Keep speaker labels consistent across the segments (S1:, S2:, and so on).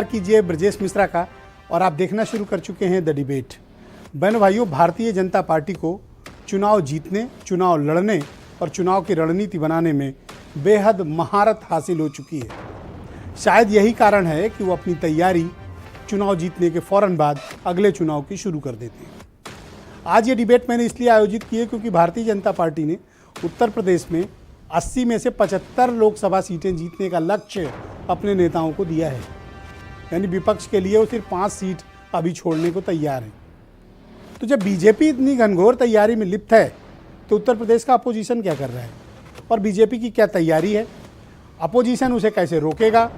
S1: कीजिए ब्रजेश मिश्रा का और आप देखना शुरू कर चुके हैं द डिबेट। बहनों भाइयों, भारतीय जनता पार्टी को चुनाव जीतने, चुनाव लड़ने और चुनाव की रणनीति बनाने में बेहद महारत हासिल हो चुकी है। शायद यही कारण है कि वो अपनी तैयारी चुनाव जीतने के फौरन बाद अगले चुनाव की शुरू कर देते हैं। आज ये डिबेट मैंने इसलिए आयोजित की है क्योंकि भारतीय जनता पार्टी ने उत्तर प्रदेश में 80 में से 75 लोकसभा सीटें जीतने का लक्ष्य अपने नेताओं को दिया है। यानी विपक्ष के लिए वो सिर्फ 5 सीट अभी छोड़ने को तैयार है। तो जब बीजेपी इतनी घनघोर तैयारी में लिप्त है तो उत्तर प्रदेश का अपोजिशन क्या कर रहा है और बीजेपी की क्या तैयारी है, अपोजिशन उसे कैसे रोकेगा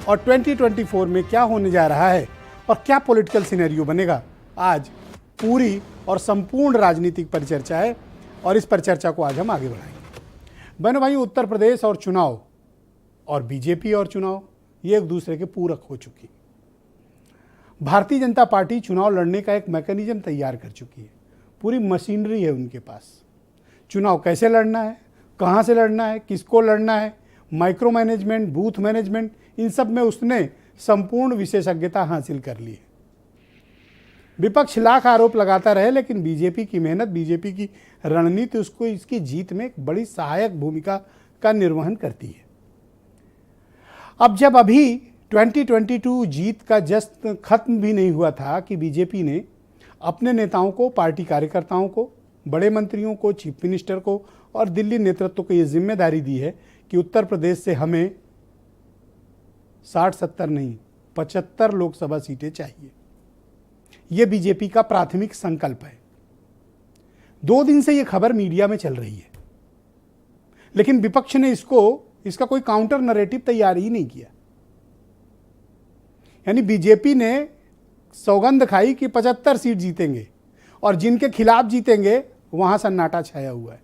S1: और 2024 में क्या होने जा रहा है और क्या पॉलिटिकल सिनेरियो बनेगा, आज पूरी और संपूर्ण राजनीतिक परिचर्चा है और इस परिचर्चा को आज हम आगे बढ़ाएंगे। बहनों भाई, उत्तर प्रदेश और चुनाव और बीजेपी और चुनाव ये एक दूसरे के पूरक हो चुकी। भारतीय जनता पार्टी चुनाव लड़ने का एक मैकेनिज्म तैयार कर चुकी है, पूरी मशीनरी है उनके पास। चुनाव कैसे लड़ना है, कहाँ से लड़ना है, किसको लड़ना है, माइक्रो मैनेजमेंट, बूथ मैनेजमेंट, इन सब में उसने संपूर्ण विशेषज्ञता हासिल कर ली है। विपक्ष लाख आरोप लगाता रहे, लेकिन बीजेपी की मेहनत, बीजेपी की रणनीति उसको इसकी जीत में एक बड़ी सहायक भूमिका का निर्वहन करती है। अब जब अभी 2022 जीत का जश्न खत्म भी नहीं हुआ था कि बीजेपी ने अपने नेताओं को, पार्टी कार्यकर्ताओं को, बड़े मंत्रियों को, चीफ मिनिस्टर को और दिल्ली नेतृत्व को ये जिम्मेदारी दी है कि उत्तर प्रदेश से हमें 60-70 नहीं 75 लोकसभा सीटें चाहिए। ये बीजेपी का प्राथमिक संकल्प है। 2 दिन से ये खबर मीडिया में चल रही है, लेकिन विपक्ष ने इसका कोई काउंटर नैरेटिव तैयार ही नहीं किया। यानी बीजेपी ने सौगंध खाई कि 75 सीट जीतेंगे और जिनके खिलाफ जीतेंगे वहां सन्नाटा छाया हुआ है।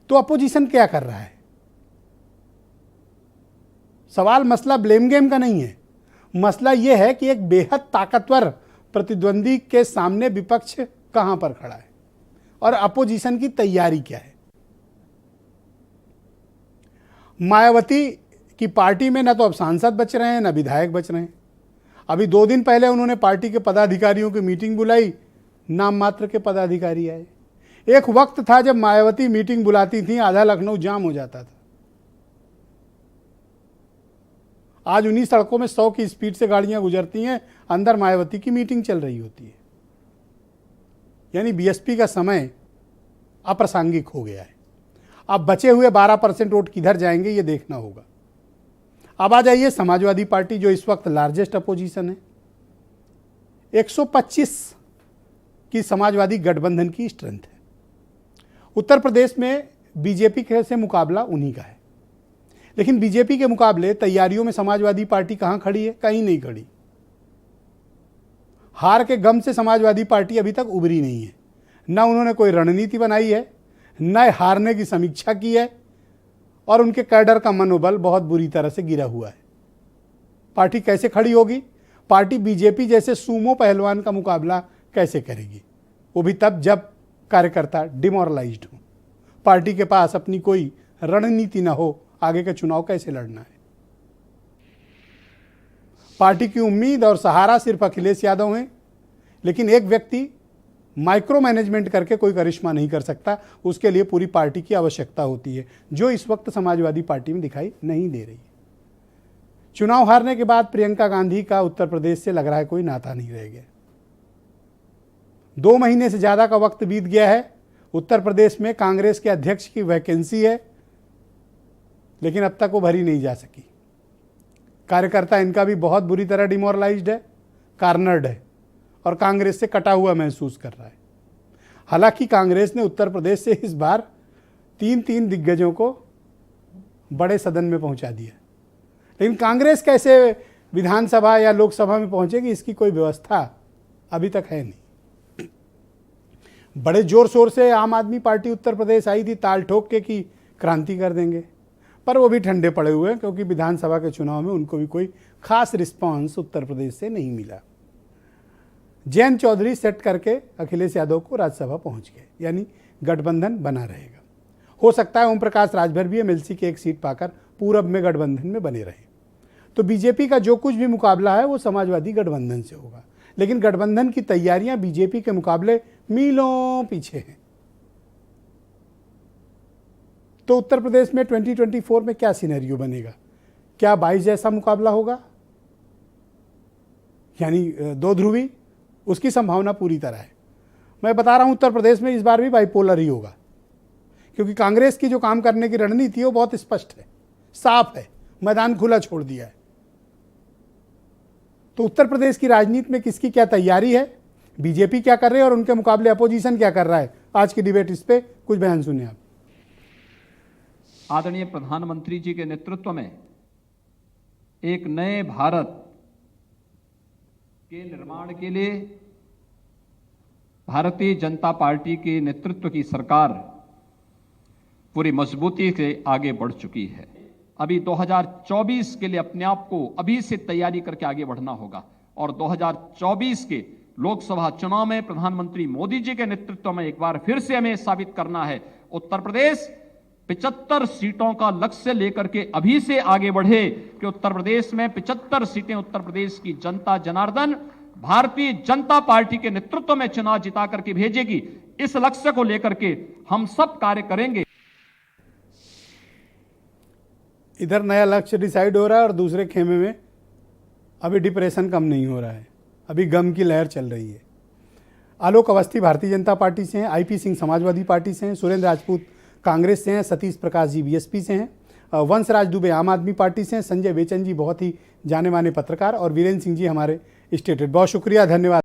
S1: तो अपोजिशन क्या कर रहा है? सवाल, मसला ब्लेम गेम का नहीं है। मसला यह है कि एक बेहद ताकतवर प्रतिद्वंदी के सामने विपक्ष कहां पर खड़ा है और अपोजिशन की तैयारी क्या है। मायावती की पार्टी में न तो अब सांसद बच रहे हैं, न विधायक बच रहे हैं। अभी 2 दिन पहले उन्होंने पार्टी के पदाधिकारियों की मीटिंग बुलाई, नाम मात्र के पदाधिकारी आए। एक वक्त था जब मायावती मीटिंग बुलाती थी, आधा लखनऊ जाम हो जाता था। आज उन्हीं सड़कों में 100 की स्पीड से गाड़ियां गुजरती हैं, अंदर मायावती की मीटिंग चल रही होती है। यानी बीएसपी का समय अप्रासंगिक हो गया है। अब बचे हुए 12% वोट किधर जाएंगे ये देखना होगा। अब आ जाइए समाजवादी पार्टी, जो इस वक्त लार्जेस्ट अपोजिशन है। 125 की समाजवादी गठबंधन की स्ट्रेंथ है। उत्तर प्रदेश में बीजेपी से मुकाबला उन्हीं का है, लेकिन बीजेपी के मुकाबले तैयारियों में समाजवादी पार्टी कहां खड़ी है? कहीं नहीं खड़ी। हार के गम से समाजवादी पार्टी अभी तक उभरी नहीं है। न उन्होंने कोई रणनीति बनाई है, न हारने की समीक्षा की है और उनके कैडर का मनोबल बहुत बुरी तरह से गिरा हुआ है। पार्टी कैसे खड़ी होगी? पार्टी बीजेपी जैसे सूमो पहलवान का मुकाबला कैसे करेगी? वो भी तब जब कार्यकर्ता डिमोरलाइज्ड हो, पार्टी के पास अपनी कोई रणनीति ना हो, आगे का चुनाव कैसे लड़ना है। पार्टी की उम्मीद और सहारा सिर्फ अखिलेश यादव हैं, लेकिन एक व्यक्ति माइक्रो मैनेजमेंट करके कोई करिश्मा नहीं कर सकता। उसके लिए पूरी पार्टी की आवश्यकता होती है, जो इस वक्त समाजवादी पार्टी में दिखाई नहीं दे रही है। चुनाव हारने के बाद प्रियंका गांधी का उत्तर प्रदेश से लग रहा है कोई नाता नहीं रह गया। 2 महीने से ज्यादा का वक्त बीत गया है। उत्तर प्रदेश में कांग्रेस के अध्यक्ष की वैकेंसी है, लेकिन अब तक वो भरी नहीं जा सकी। कार्यकर्ता इनका भी बहुत बुरी तरह डिमोरलाइज्ड है, कार्नर्ड है और कांग्रेस से कटा हुआ महसूस कर रहा है। हालांकि कांग्रेस ने उत्तर प्रदेश से इस बार 3 दिग्गजों को बड़े सदन में पहुंचा दिया, लेकिन कांग्रेस कैसे विधानसभा या लोकसभा में पहुंचेगी, इसकी कोई व्यवस्था अभी तक है नहीं। बड़े जोर शोर से आम आदमी पार्टी उत्तर प्रदेश आई थी, ताल ठोक के कि क्रांति कर देंगे, पर वो भी ठंडे पड़े हुए हैं क्योंकि विधानसभा के चुनाव में उनको भी कोई खास रिस्पांस उत्तर प्रदेश से नहीं मिला। जयंत चौधरी सेट करके अखिलेश यादव को राज्यसभा पहुंच गए, यानी गठबंधन बना रहेगा। हो सकता है ओम प्रकाश राजभर भी एमएलसी की एक सीट पाकर पूरब में गठबंधन में बने रहे। तो बीजेपी का जो कुछ भी मुकाबला है वो समाजवादी गठबंधन से होगा, लेकिन गठबंधन की तैयारियां बीजेपी के मुकाबले मीलों पीछे हैं। तो उत्तर प्रदेश में 2024 में क्या सिनेरियो बनेगा? क्या 22 जैसा मुकाबला होगा, यानी दो ध्रुवी? उसकी संभावना पूरी तरह है। मैं बता रहा हूं उत्तर प्रदेश में इस बार भी बाइपोलर ही होगा, क्योंकि कांग्रेस की जो काम करने की रणनीति है वो बहुत स्पष्ट है, साफ है, मैदान खुला छोड़ दिया है। तो उत्तर प्रदेश की राजनीति में किसकी क्या तैयारी है, बीजेपी क्या कर रहे हैं और उनके मुकाबले अपोजिशन क्या कर रहा है, आज की डिबेट इस पे कुछ बयान सुनिए आप।
S2: आदरणीय प्रधानमंत्री जी के नेतृत्व में एक नए भारत के निर्माण के लिए भारतीय जनता पार्टी के नेतृत्व की सरकार पूरी मजबूती से आगे बढ़ चुकी है। अभी 2024 के लिए अपने आप को अभी से तैयारी करके आगे बढ़ना होगा और 2024 के लोकसभा चुनाव में प्रधानमंत्री मोदी जी के नेतृत्व में एक बार फिर से हमें साबित करना है, उत्तर प्रदेश 75 सीटों का लक्ष्य लेकर के अभी से आगे बढ़े कि उत्तर प्रदेश में 75 सीटें उत्तर प्रदेश की जनता जनार्दन भारतीय जनता पार्टी के नेतृत्व में चुनाव जिता करके भेजेगी। इस लक्ष्य को लेकर के हम सब कार्य करेंगे।
S1: इधर नया लक्ष्य डिसाइड हो रहा है और दूसरे खेमे में अभी डिप्रेशन कम नहीं हो रहा है, अभी गम की लहर चल रही है। आलोक अवस्थी भारतीय जनता पार्टी से हैं, आईपी सिंह समाजवादी पार्टी से हैं, सुरेंद्र राजपूत कांग्रेस से हैं, सतीश प्रकाश जी बीएसपी से हैं, वंशराज दुबे आम आदमी पार्टी से हैं, संजय बेचन जी बहुत ही जाने माने पत्रकार और वीरेंद्र सिंह जी हमारे स्टेट हेड। बहुत शुक्रिया, धन्यवाद।